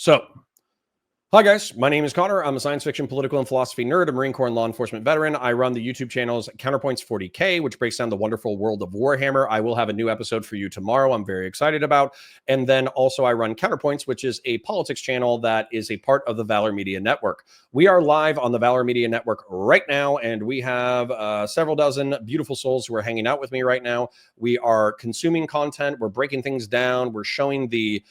So, hi guys, my name is Connor. I'm a science fiction, political, and philosophy nerd, a Marine Corps and law enforcement veteran. I run the YouTube channels Counterpoints 40K, which breaks down the wonderful world of Warhammer. I will have a new episode for you tomorrow. I'm very excited about. And then also I run Counterpoints, which is a politics channel that is a part of the Valor Media Network. We are live on the Valor Media Network right now, and we have several dozen beautiful souls who are hanging out with me right now. We are consuming content. We're breaking things down. We're showing the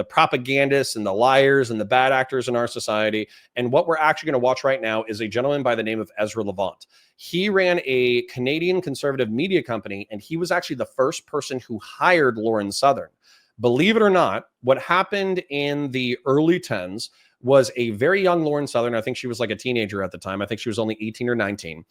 propagandists and the liars and the bad actors in our society. And what we're actually going to watch right now is a gentleman by the name of Ezra Levant. He ran a Canadian conservative media company, and he was actually the first person who hired Lauren Southern. Believe it or not, what happened in the early 10s was a very young Lauren Southern. I think she was like a teenager at the time. I think she was only 18 or 19.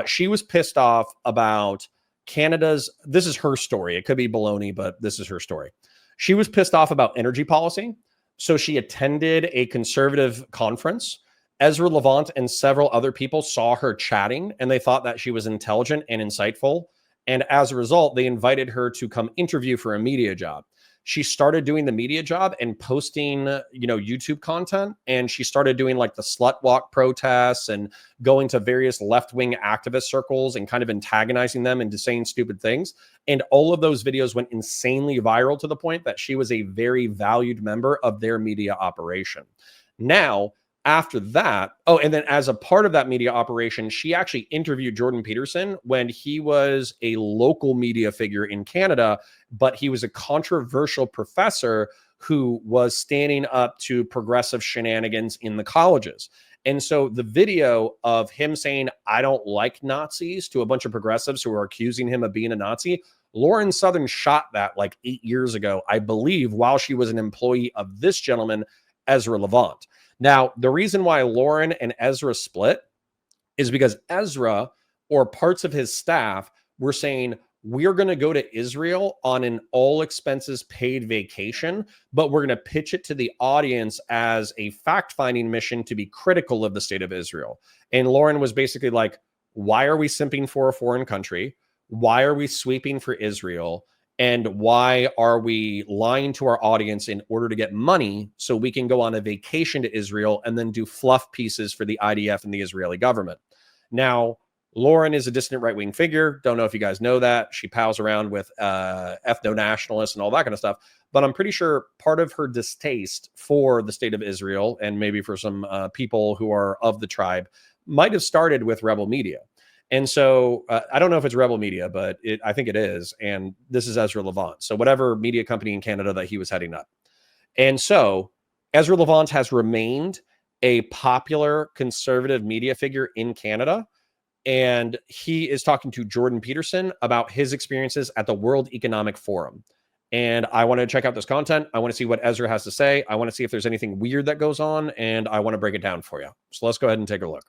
She was pissed off about Canada's, this is her story. It could be baloney, but this is her story. She was pissed off about energy policy, so she attended a conservative conference. Ezra Levant and several other people saw her chatting, and they thought that she was intelligent and insightful. And as a result, they invited her to come interview for a media job. She started doing the media job and posting, YouTube content. And she started doing like the slut walk protests and going to various left-wing activist circles and kind of antagonizing them into saying stupid things. And all of those videos went insanely viral to the point that she was a very valued member of their media operation. Now, after that, and then as a part of that media operation, she actually interviewed Jordan Peterson when he was a local media figure in Canada, but he was a controversial professor who was standing up to progressive shenanigans in the colleges. And so the video of him saying, "I don't like Nazis," to a bunch of progressives who are accusing him of being a Nazi, Lauren Southern shot that like 8 years ago, I believe, while she was an employee of this gentleman, Ezra Levant. Now, the reason why Lauren and Ezra split is because Ezra or parts of his staff were saying, we're going to go to Israel on an all expenses paid vacation, but we're going to pitch it to the audience as a fact-finding mission to be critical of the state of Israel. And Lauren was basically like, why are we simping for a foreign country? Why are we sweeping for Israel? And why are we lying to our audience in order to get money so we can go on a vacation to Israel and then do fluff pieces for the IDF and the Israeli government? Now, Lauren is a dissident right-wing figure. Don't know if you guys know that. She pals around with ethno-nationalists and all that kind of stuff. But I'm pretty sure part of her distaste for the state of Israel, and maybe for some people who are of the tribe, might have started with rebel media. And so I don't know if it's Rebel Media, but I think it is. And this is Ezra Levant. So whatever media company in Canada that he was heading up. And so Ezra Levant has remained a popular conservative media figure in Canada. And he is talking to Jordan Peterson about his experiences at the World Economic Forum. And I want to check out this content. I want to see what Ezra has to say. I want to see if there's anything weird that goes on. And I want to break it down for you. So let's go ahead and take a look.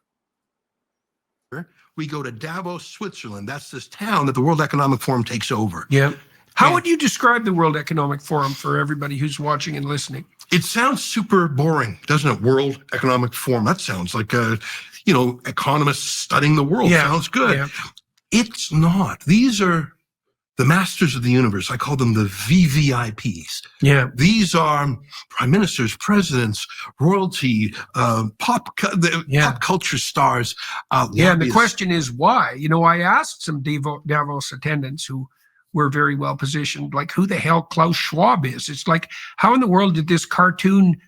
We go to Davos, Switzerland. That's this town that the World Economic Forum takes over. Yeah. How would you describe the World Economic Forum for everybody who's watching and listening? It sounds super boring, doesn't it? World Economic Forum. That sounds like economists studying the world. Yeah. Sounds good. Yeah. It's not. These are the masters of the universe. I call them the VVIPs. Yeah. These are prime ministers, presidents, royalty, pop culture stars. And the question is why? I asked some Davos attendants who were very well positioned, like who the hell Klaus Schwab is. It's like, how in the world did this cartoon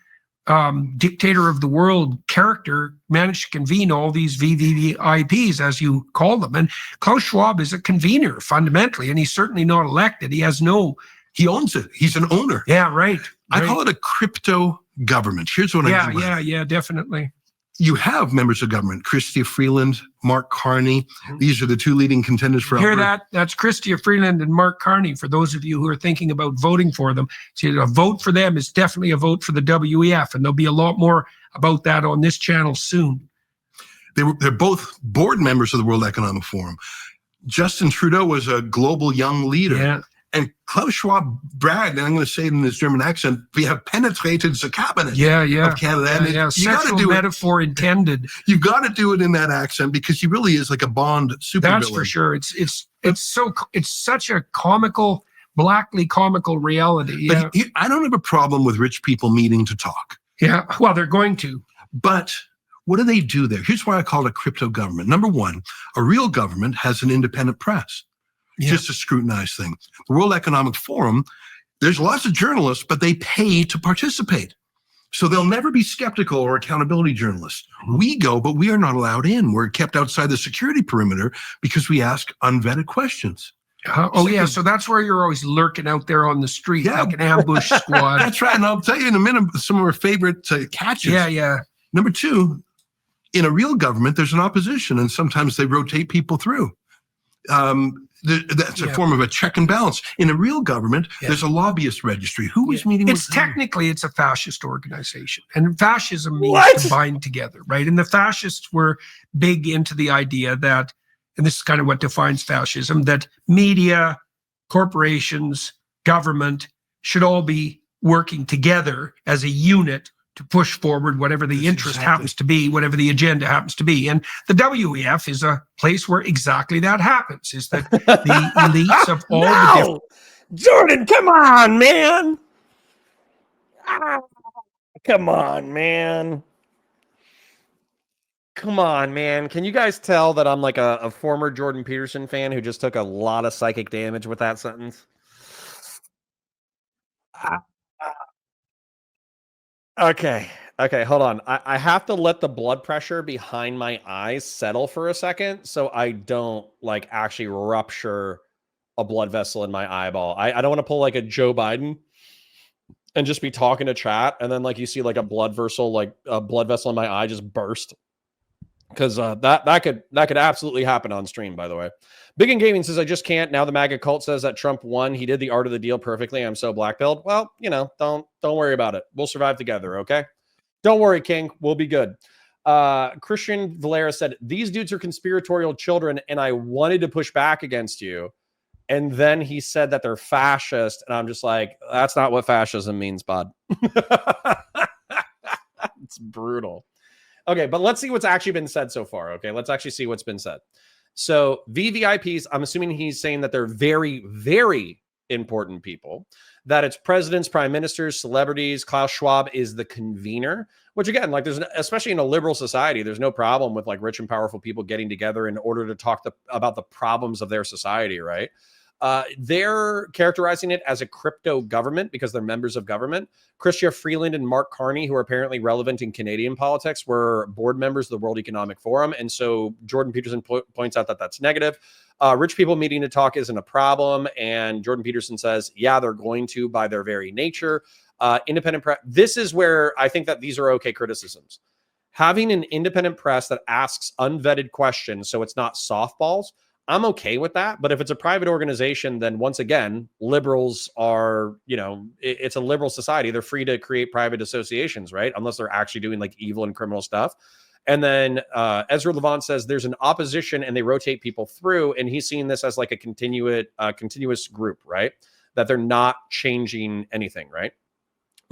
dictator of the world character managed to convene all these VVIPs, as you call them? And Klaus Schwab is a convener fundamentally, and he's certainly not elected. He owns it. He's an owner. Yeah, right. I call it a crypto government. Here's what I mean. Yeah, definitely. You have members of government, Chrystia Freeland, Mark Carney. These are the two leading contenders for Hear that? That's Chrystia Freeland and Mark Carney, for those of you who are thinking about voting for them. So a vote for them is definitely a vote for the WEF, and there'll be a lot more about that on this channel soon. They're both board members of the World Economic Forum. Justin Trudeau was a global young leader. Yeah. And Klaus Schwab bragged, and I'm going to say it in his German accent, we have penetrated the cabinet of Canada. And sexual metaphor intended. You've got to do it in that accent because he really is like a Bond supervillain. That's for sure. It's such a comical blackly comical reality. Yeah. But I don't have a problem with rich people meeting to talk. Yeah. Well, they're going to. But what do they do there? Here's why I call it a crypto government. Number one, a real government has an independent press. Yeah. Just a scrutinized thing. The World Economic Forum, there's lots of journalists, but they pay to participate. So they'll never be skeptical or accountability journalists. We go, but we are not allowed in. We're kept outside the security perimeter because we ask unvetted questions. Yeah. So that's where you're always lurking out there on the street, like an ambush squad. That's right. And I'll tell you in a minute some of our favorite catches. Yeah. Number two, in a real government, there's an opposition, and sometimes they rotate people through. That's a form of a check and balance. In a real government, there's a lobbyist registry. Who was meeting with technically, it's a fascist organization. And fascism means to bind together, right? And the fascists were big into the idea that, and this is kind of what defines fascism, that media, corporations, government should all be working together as a unit to push forward whatever the interest happens to be, whatever the agenda happens to be. And the WEF is a place where exactly that happens, is that the elites of all the different... Jordan, come on, man. Come on, man. Come on, man. Can you guys tell that I'm like a former Jordan Peterson fan who just took a lot of psychic damage with that sentence? Okay, hold on. I have to let the blood pressure behind my eyes settle for a second so I don't like actually rupture a blood vessel in my eyeball. I don't want to pull like a Joe Biden and just be talking to chat and then like you see like a blood vessel in my eye just burst. Because that could absolutely happen on stream, by the way. Big in Gaming says, I just can't. Now the MAGA cult says that Trump won. He did the art of the deal perfectly. I'm so black-pilled. Well, don't worry about it. We'll survive together, okay? Don't worry, King. We'll be good. Christian Valera said, these dudes are conspiratorial children, and I wanted to push back against you. And then he said that they're fascist, and I'm just like, that's not what fascism means, bud. It's brutal. Okay, but let's see what's actually been said so far, okay? Let's actually see what's been said. So VVIPs, I'm assuming he's saying that they're very, very important people, that it's presidents, prime ministers, celebrities. Klaus Schwab is the convener, which again, like especially in a liberal society, there's no problem with like rich and powerful people getting together in order to talk about the problems of their society, right? They're characterizing it as a crypto government because they're members of government. Chrystia Freeland and Mark Carney, who are apparently relevant in Canadian politics, were board members of the World Economic Forum. And so Jordan Peterson points out that that's negative. Rich people meeting to talk isn't a problem. And Jordan Peterson says, yeah, they're going to by their very nature. Independent press. This is where I think that these are okay criticisms. Having an independent press that asks unvetted questions, so it's not softballs, I'm okay with that. But if it's a private organization, then once again, liberals are, it's a liberal society. They're free to create private associations, right? Unless they're actually doing like evil and criminal stuff. And then Ezra Levant says there's an opposition and they rotate people through. And he's seeing this as like a continuous group, right? That they're not changing anything, right?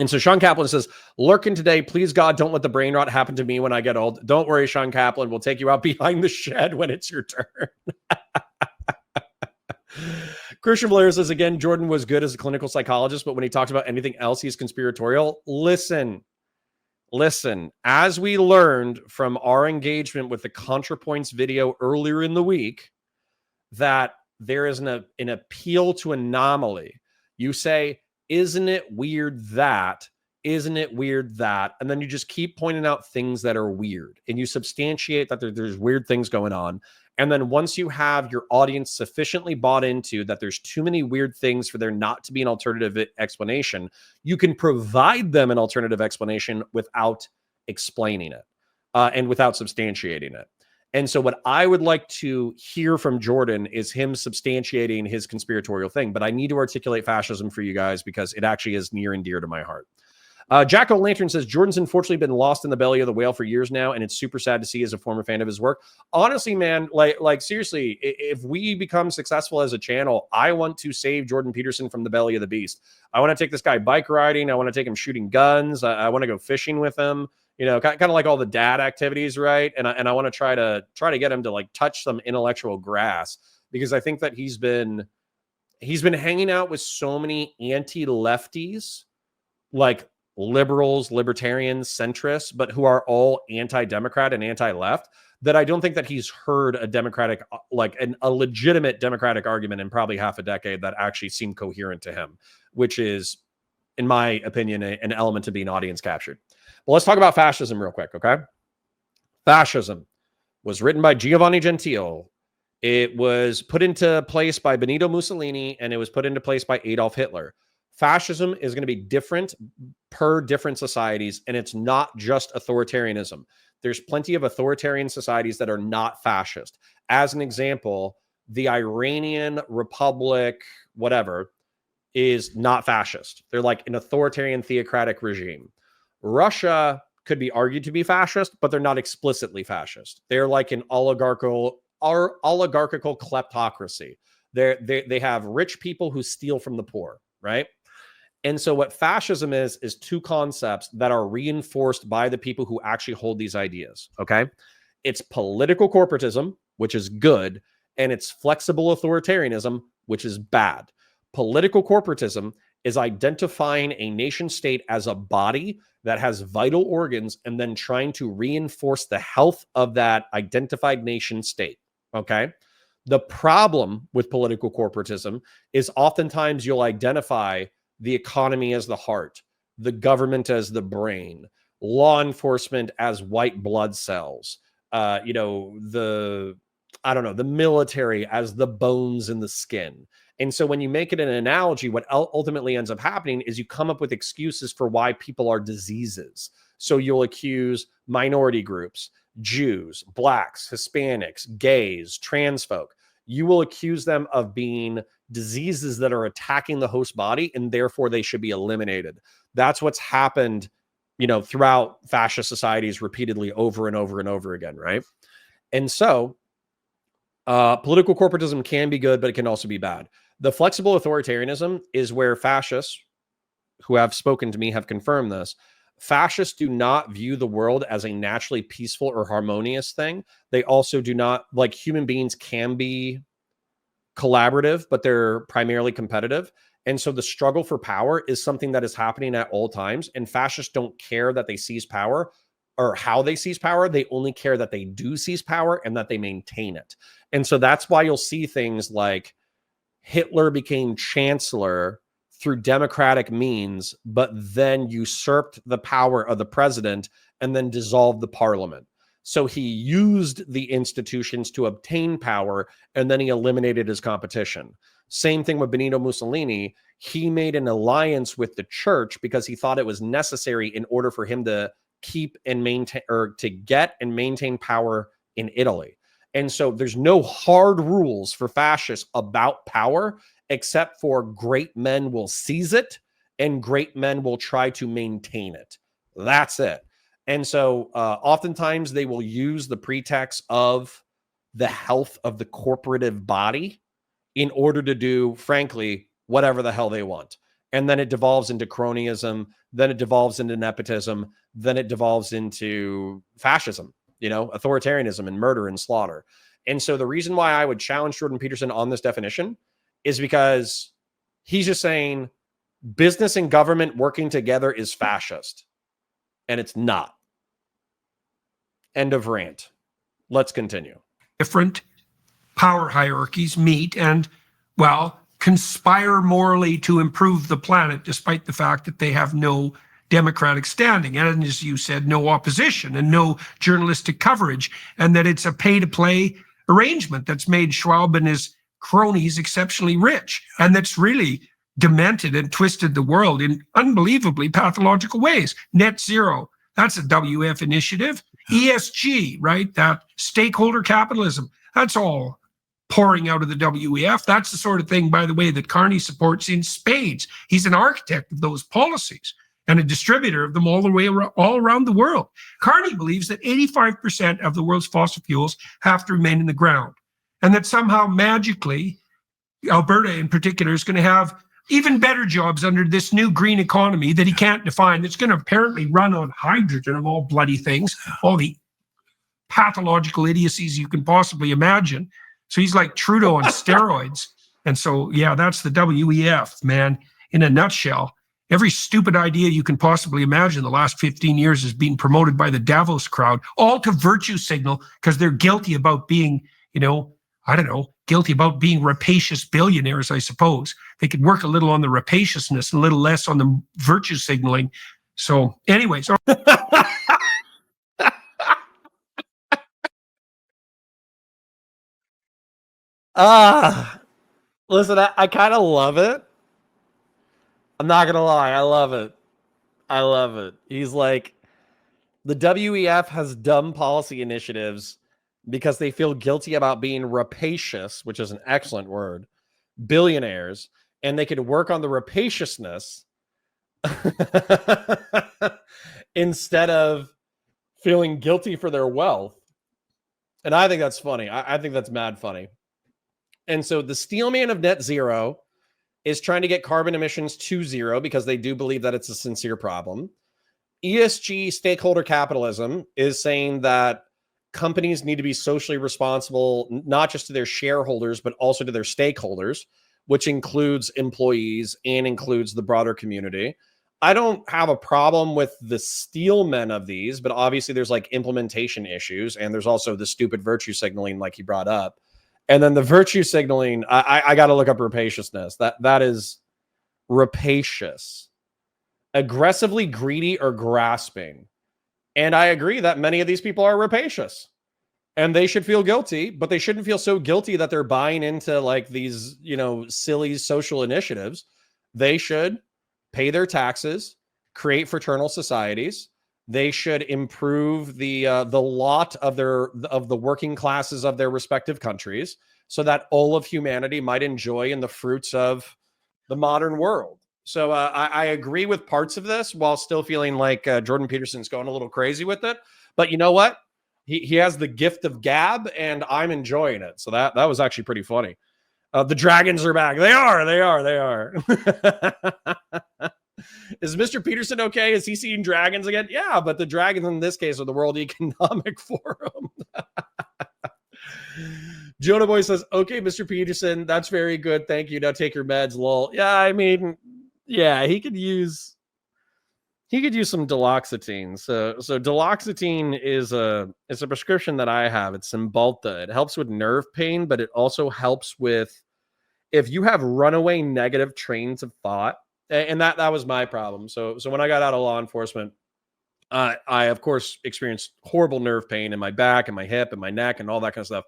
And so Sean Kaplan says, lurking today, please God, don't let the brain rot happen to me when I get old. Don't worry, Sean Kaplan. We'll take you out behind the shed when it's your turn. Christian Blair says, again, Jordan was good as a clinical psychologist, but when he talks about anything else, he's conspiratorial. Listen, as we learned from our engagement with the Counterpoints video earlier in the week, that there is an appeal to anomaly. You say, isn't it weird that? Isn't it weird that? And then you just keep pointing out things that are weird and you substantiate that there's weird things going on. And then once you have your audience sufficiently bought into that there's too many weird things for there not to be an alternative explanation, you can provide them an alternative explanation without explaining it and without substantiating it. And so what I would like to hear from Jordan is him substantiating his conspiratorial thing. But I need to articulate fascism for you guys because it actually is near and dear to my heart. Jack O'Lantern says, Jordan's unfortunately been lost in the belly of the whale for years now, and it's super sad to see as a former fan of his work. Honestly, man, like seriously, if we become successful as a channel, I want to save Jordan Peterson from the belly of the beast. I want to take this guy bike riding. I want to take him shooting guns. I want to go fishing with him. Kind of like all the dad activities, right? And I want to try to get him to like touch some intellectual grass because I think that he's been he's been hanging out with so many anti-lefties, like liberals, libertarians, centrists, but who are all anti-democrat and anti-left, that I don't think that he's heard a democratic, like a legitimate democratic argument in probably half a decade that actually seemed coherent to him, which is, in my opinion, an element to being audience captured. Well, let's talk about fascism real quick, okay? Fascism was written by Giovanni Gentile. It was put into place by Benito Mussolini, and it was put into place by Adolf Hitler. Fascism is going to be different per different societies, and it's not just authoritarianism. There's plenty of authoritarian societies that are not fascist. As an example, the Iranian Republic, whatever, is not fascist. They're like an authoritarian theocratic regime. Russia could be argued to be fascist, but they're not explicitly fascist. They're like an oligarchical kleptocracy. They have rich people who steal from the poor, right? And so what fascism is two concepts that are reinforced by the people who actually hold these ideas, okay? It's political corporatism, which is good, and it's flexible authoritarianism, which is bad. Political corporatism is identifying a nation state as a body that has vital organs and then trying to reinforce the health of that identified nation state, okay? The problem with political corporatism is oftentimes you'll identify the economy as the heart, the government as the brain, law enforcement as white blood cells, the military as the bones in the skin. And so when you make it an analogy, what ultimately ends up happening is you come up with excuses for why people are diseases. So you'll accuse minority groups, Jews, blacks, Hispanics, gays, trans folk. You will accuse them of being diseases that are attacking the host body, and therefore they should be eliminated. That's what's happened, throughout fascist societies repeatedly over and over and over again, right? And so political corporatism can be good, but it can also be bad. The flexible authoritarianism is where fascists who have spoken to me have confirmed this. Fascists do not view the world as a naturally peaceful or harmonious thing. They also do not, like, human beings can be collaborative, but they're primarily competitive. And so the struggle for power is something that is happening at all times. And fascists don't care that they seize power or how they seize power. They only care that they do seize power and that they maintain it. And so that's why you'll see things like Hitler became chancellor through democratic means, but then usurped the power of the president and then dissolved the parliament. So he used the institutions to obtain power, and then he eliminated his competition. Same thing with Benito Mussolini. He made an alliance with the church because he thought it was necessary in order for him to keep and maintain, or to get and maintain power in Italy. And so there's no hard rules for fascists about power, except for great men will seize it and great men will try to maintain it. That's it. And so oftentimes they will use the pretext of the health of the corporative body in order to do, frankly, whatever the hell they want. And then it devolves into cronyism, then it devolves into nepotism, then it devolves into fascism, authoritarianism and murder and slaughter. And so the reason why I would challenge Jordan Peterson on this definition is because he's just saying business and government working together is fascist. And it's not. End of rant. Let's continue. Different power hierarchies meet and, conspire morally to improve the planet, despite the fact that they have no democratic standing. And as you said, no opposition and no journalistic coverage, and that it's a pay-to-play arrangement that's made Schwab and his cronies exceptionally rich, and that's really demented and twisted the world in unbelievably pathological ways. Net zero, that's a WF initiative. ESG, right? That stakeholder capitalism, that's all pouring out of the WEF. That's the sort of thing, by the way, that Carney supports in spades. He's an architect of those policies and a distributor of them all around the world. Carney believes that 85% of the world's fossil fuels have to remain in the ground, and that somehow magically, Alberta in particular is going to have even better jobs under this new green economy that he can't define, that's going to apparently run on hydrogen of all bloody things, all the pathological idiocies you can possibly imagine. So he's like Trudeau on steroids. And so, yeah, that's the WEF, man, in a nutshell. Every stupid idea you can possibly imagine the last 15 years is being promoted by the Davos crowd, all to virtue signal because they're guilty about being, guilty about being rapacious billionaires, I suppose. They could work a little on the rapaciousness and a little less on the virtue signaling. So anyways. Listen, I kind of love it. I'm not going to lie. I love it. I love it. He's like, the WEF has dumb policy initiatives because they feel guilty about being rapacious, which is an excellent word, billionaires, and they could work on the rapaciousness instead of feeling guilty for their wealth. And I think that's funny. I think that's mad funny. And so the steelman of net zero is trying to get carbon emissions to zero because they do believe that it's a sincere problem. ESG stakeholder capitalism is saying that companies need to be socially responsible, not just to their shareholders, but also to their stakeholders, which includes employees and includes the broader community. I don't have a problem with the steelmen of these, but obviously there's like implementation issues, and there's also the stupid virtue signaling like he brought up. And then the virtue signaling, I got to look up rapaciousness. That is rapacious. Aggressively greedy or grasping. And I agree that many of these people are rapacious. And they should feel guilty, but they shouldn't feel so guilty that they're buying into like these, silly social initiatives. They should pay their taxes, create fraternal societies. They should improve the lot of the working classes of their respective countries so that all of humanity might enjoy in the fruits of the modern world. So I agree with parts of this while still feeling like Jordan Peterson's going a little crazy with it. But you know what? He has the gift of gab, and I'm enjoying it. So that was actually pretty funny. The dragons are back. They are. Is Mr. Peterson okay? Is he seeing dragons again? Yeah, but the dragons in this case are the World Economic Forum. Jonah Boy says, okay, Mr. Peterson, that's very good. Thank you. Now take your meds, lol. Yeah, I mean, yeah, he could use some duloxetine. So duloxetine is a prescription that I have. It's Cymbalta. It helps with nerve pain, but it also helps with if you have runaway negative trains of thought. And that was my problem. So when I got out of law enforcement, I of course experienced horrible nerve pain in my back and my hip and my neck and all that kind of stuff.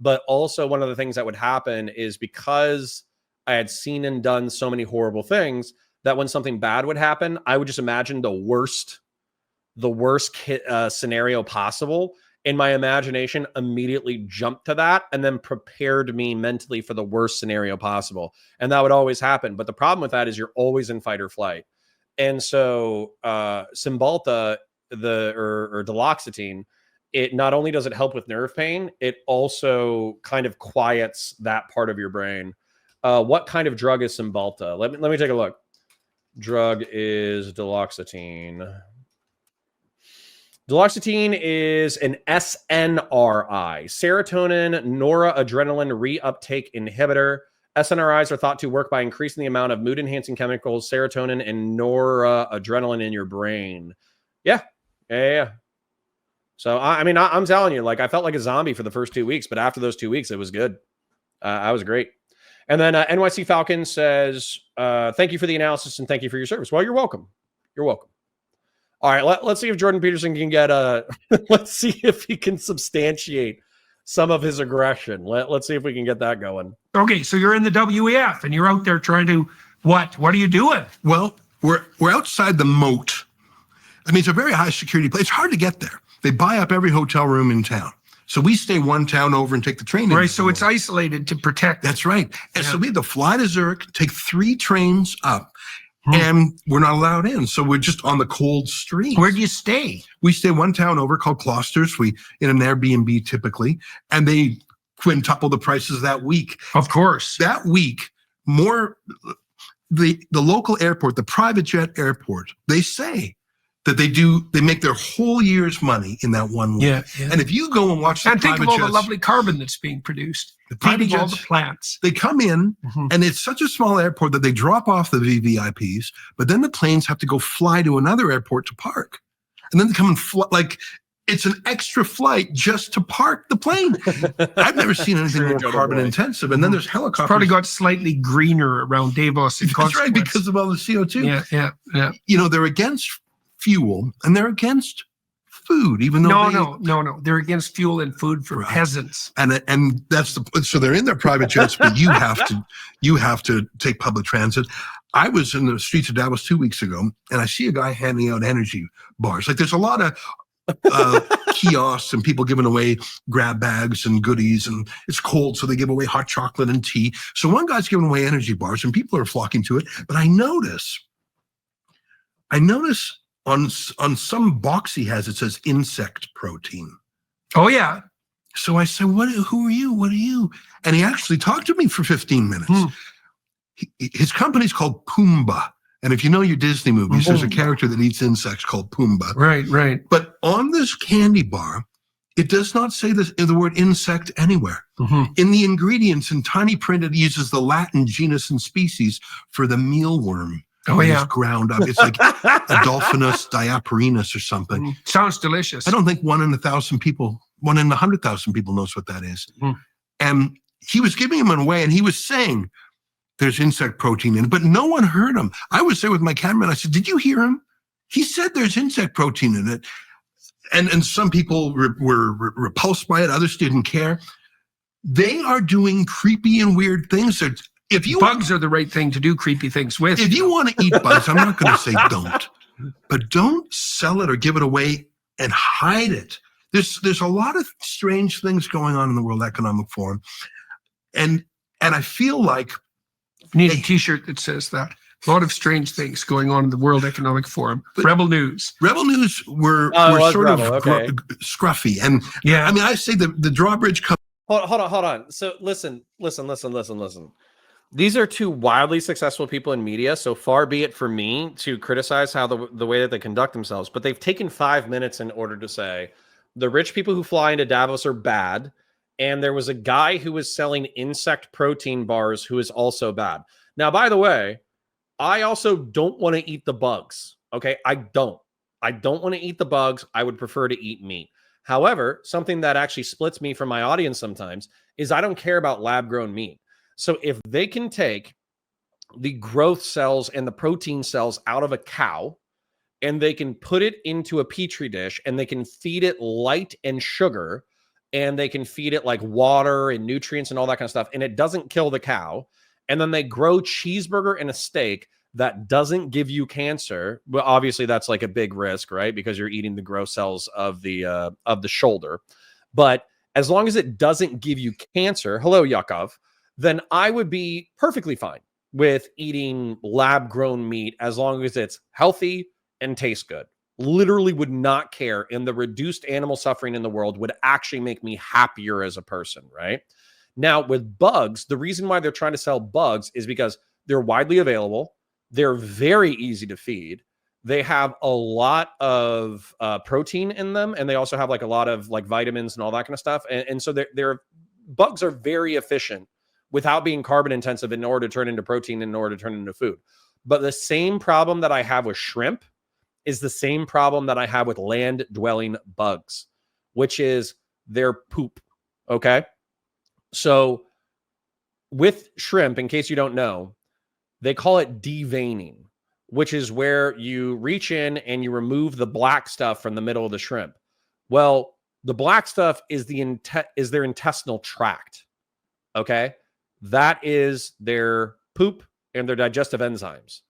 But also one of the things that would happen is because I had seen and done so many horrible things that when something bad would happen, I would just imagine the worst scenario possible. And my imagination immediately jumped to that and then prepared me mentally for the worst scenario possible. And that would always happen. But the problem with that is you're always in fight or flight. And so Cymbalta, or duloxetine, it not only does it help with nerve pain, it also kind of quiets that part of your brain. What kind of drug is Cymbalta? Let me take a look. Drug is duloxetine. Duloxetine is an SNRI, serotonin noradrenaline reuptake inhibitor. SNRIs are thought to work by increasing the amount of mood-enhancing chemicals, serotonin and noradrenaline in your brain. Yeah. So, I'm telling you, like, I felt like a zombie for the first 2 weeks, but after those 2 weeks, it was good. I was great. And then NYC Falcon says, thank you for the analysis and thank you for your service. Well, you're welcome. You're welcome. All right, let's see if Jordan Peterson can get let's see if he can substantiate some of his aggression. Let's see if we can get that going. Okay, so you're in the WEF and you're out there trying to what? What are you doing? Well, we're outside the moat. I mean, it's a very high security place. It's hard to get there. They buy up every hotel room in town. So we stay one town over and take the train. Right, so it's isolated to protect. That's right. And so we had to fly to Zurich, take 3 trains up. And we're not allowed in. So we're just on the cold streets. Where do you stay? We stay one town over called Klosters. We in an Airbnb typically. And they quintuple the prices that week. Of course. That week, the local airport, the private jet airport, they say that they make their whole year's money in that one way. Yeah, yeah. And if you go and watch the And think private of all jets, the lovely carbon that's being produced. the private Feeding all the jets, plants. they come in and it's such a small airport that they drop off the VVIPs, but then the planes have to go fly to another airport to park. And then they come and like it's an extra flight just to park the plane. I've never seen anything more carbon intensive. And then there's helicopters. It's probably got slightly greener around Davos. That's right, because of all the CO2. Yeah. You know, they're against fuel and they're against food, even though no. They're against fuel and food for peasants. And that's so they're in their private jets, but you have to take public transit. I was in the streets of Davos 2 weeks ago, and I see a guy handing out energy bars. Like there's a lot of kiosks and people giving away grab bags and goodies, and it's cold, so they give away hot chocolate and tea. So one guy's giving away energy bars, and people are flocking to it. But I notice on some box he has, it says insect protein. Oh yeah. So I said, who are you? What are you? And he actually talked to me for 15 minutes. His company's called Pumbaa. And if you know your Disney movies, there's a character that eats insects called Pumbaa. Right. But on this candy bar, it does not say the word insect anywhere. In the ingredients, in tiny print, it uses the Latin genus and species for the mealworm. Oh, yeah. It's ground up. It's like Adolphinus diaperinus or something. Sounds delicious. I don't think 1 in 1,000 people, 1 in 100,000 people knows what that is. And he was giving them away, and he was saying there's insect protein in it, but no one heard him. I was there with my cameraman. I said, did you hear him? He said there's insect protein in it. And some people were repulsed by it. Others didn't care. They are doing creepy and weird things. Bugs are the right thing to do creepy things with. If you want to eat bugs, I'm not going to say don't, but don't sell it or give it away and hide it. There's a lot of strange things going on in the World Economic Forum. And I feel like you need a t-shirt that says that. A lot of strange things going on in the World Economic Forum. Rebel News. Were sort of scruffy. And I mean, I say the drawbridge comes. Hold on. So listen. These are two wildly successful people in media, so far be it for me to criticize how the way that they conduct themselves, but they've taken 5 minutes in order to say the rich people who fly into Davos are bad, and there was a guy who was selling insect protein bars who is also bad. Now, by the way, I also don't want to eat the bugs, okay? I don't want to eat the bugs. I would prefer to eat meat. However, something that actually splits me from my audience sometimes is I don't care about lab-grown meat. So if they can take the growth cells and the protein cells out of a cow and they can put it into a petri dish and they can feed it light and sugar and they can feed it like water and nutrients and all that kind of stuff, and it doesn't kill the cow, and then they grow cheeseburger and a steak that doesn't give you cancer, well, obviously that's like a big risk, right? Because you're eating the growth cells of the shoulder. But as long as it doesn't give you cancer, hello, Yakov, then I would be perfectly fine with eating lab-grown meat as long as it's healthy and tastes good. Literally would not care, and the reduced animal suffering in the world would actually make me happier as a person, right? Now, with bugs, the reason why they're trying to sell bugs is because they're widely available, they're very easy to feed, they have a lot of protein in them, and they also have like a lot of like vitamins and all that kind of stuff, and so they're bugs are very efficient without being carbon intensive in order to turn into protein, in order to turn into food. But the same problem that I have with shrimp is the same problem that I have with land dwelling bugs, which is their poop. Okay. So with shrimp, in case you don't know, they call it deveining, which is where you reach in and you remove the black stuff from the middle of the shrimp. Well, the black stuff is their intestinal tract. Okay. That is their poop and their digestive enzymes.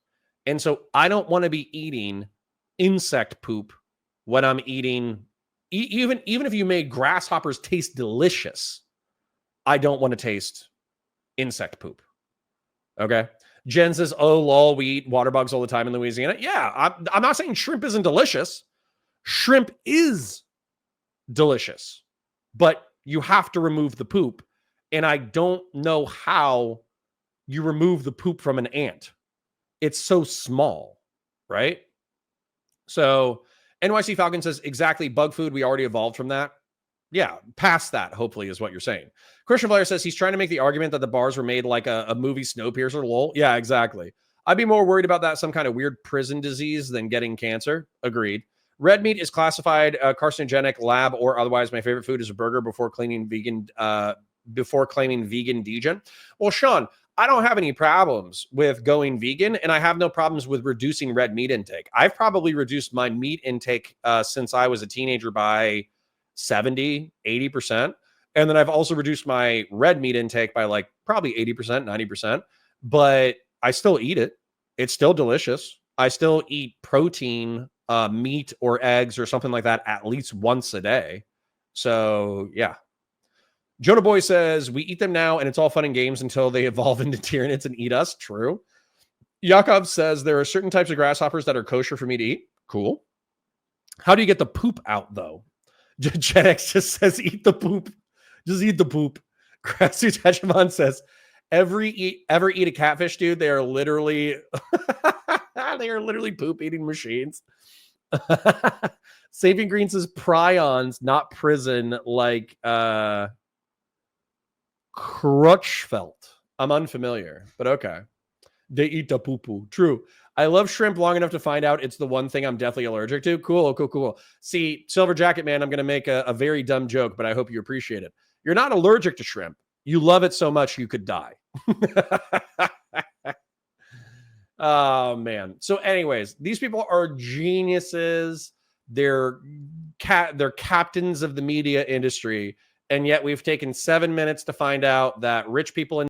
And so I don't want to be eating insect poop when I'm eating, even if you made grasshoppers taste delicious, I don't want to taste insect poop. Okay. Jen says, oh, lol, we eat water bugs all the time in Louisiana. Yeah, I'm not saying shrimp isn't delicious. Shrimp is delicious, but you have to remove the poop. And I don't know how you remove the poop from an ant. It's so small, right? So NYC Falcon says, exactly, bug food. We already evolved from that. Yeah, past that, hopefully, is what you're saying. Christian Blair says he's trying to make the argument that the bars were made like a movie Snowpiercer. Lol. Yeah, exactly. I'd be more worried about that some kind of weird prison disease than getting cancer. Agreed. Red meat is classified carcinogenic, lab or otherwise. My favorite food is a burger before claiming vegan degen. Well, Sean, I don't have any problems with going vegan, and I have no problems with reducing red meat intake. I've probably reduced my meat intake since I was a teenager by 70, 80%. And then I've also reduced my red meat intake by like probably 80%, 90%, but I still eat it. It's still delicious. I still eat protein, meat or eggs or something like that at least once a day. So yeah. Jonah Boy says, we eat them now and it's all fun and games until they evolve into Tyranids and eat us. True. Yakov says, there are certain types of grasshoppers that are kosher for me to eat. Cool. How do you get the poop out though? Gen X just says, eat the poop. Just eat the poop. Grassroots Hegemon says, ever eat a catfish, dude? They are literally poop eating machines. Saving Green says prions, not prison, like Crutchfelt. I'm unfamiliar, but okay. They eat the poo-poo. True. I love shrimp long enough to find out it's the one thing I'm definitely allergic to. Cool. See, Silver Jacket Man, I'm going to make a very dumb joke, but I hope you appreciate it. You're not allergic to shrimp. You love it so much you could die. Oh, man. So anyways, these people are geniuses. They're captains of the media industry. And yet we've taken 7 minutes to find out that rich people in